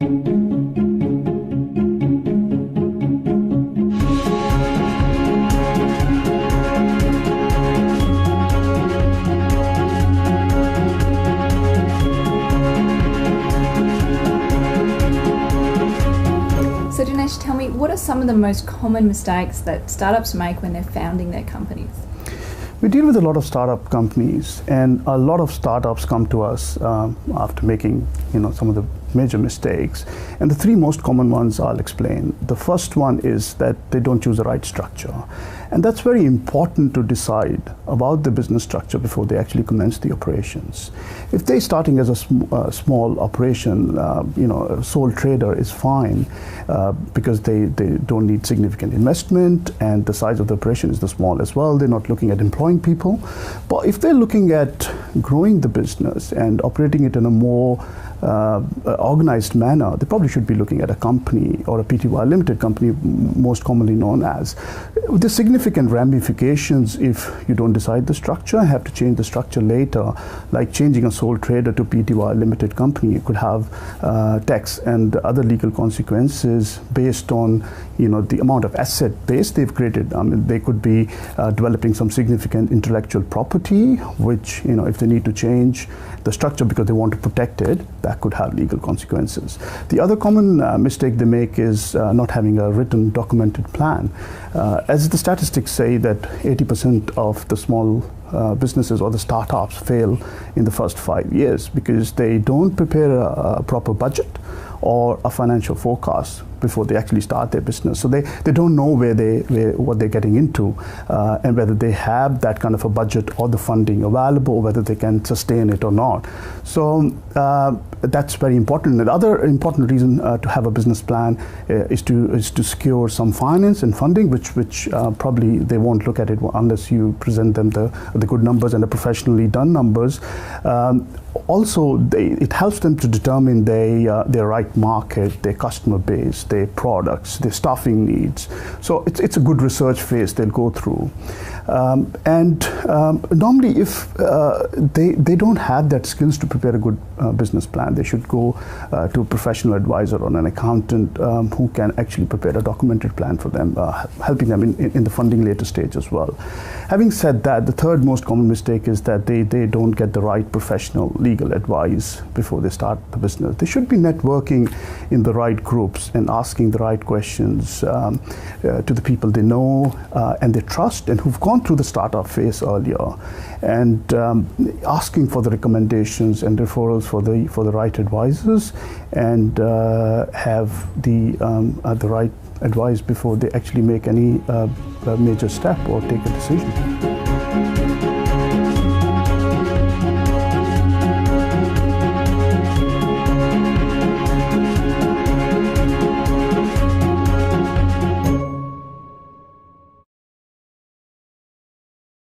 So Dinesh, tell me, what are some of the most common mistakes that startups make when they're founding their companies? We deal with a lot of startup companies, and a lot of startups come to us after making, some of the major mistakes. And the three most common ones I'll explain. The first one is that they don't choose the right structure. And that's very important to decide about the business structure before they actually commence the operations. If they're starting as a small operation, a sole trader is fine because they don't need significant investment, and the size of the operation is the small as well. They're not looking at employing people. But if they're looking at growing the business and operating it in a more organized manner, they probably should be looking at a company or a Pty Limited company, most commonly known as. There's significant ramifications if you don't decide the structure, have to change the structure later, like changing a sole trader to Pty Limited company. You could have tax and other legal consequences based on the amount of asset base they've created. I mean, they could be developing some significant intellectual property, which if they need to change the structure because they want to protect it, that could have legal consequences. The other common mistake they make is not having a written documented plan. As the statistics say that 80% of the small businesses or the startups fail in the first 5 years because they don't prepare a proper budget or a financial forecast before they actually start their business. So they don't know what they're getting into and whether they have that kind of a budget or the funding available, or whether they can sustain it or not. So that's very important. Another important reason to have a business plan is to secure some finance and funding, which probably they won't look at it unless you present them the good numbers and the professionally done numbers. Also, it helps them to determine their right market, their customer base, their products, their staffing needs. So it's a good research phase they'll go through. Normally, if they don't have that skills to prepare a good business plan, they should go to a professional advisor or an accountant who can actually prepare a documented plan for them, helping them in the funding later stage as well. Having said that, the third most common mistake is that they don't get the right professional legal advice before they start the business. They should be networking in the right groups and asking the right questions to the people they know and they trust and who've gone through the startup phase earlier, and asking for the recommendations and referrals for the right advisors, and have the right advice before they actually make any major step or take a decision.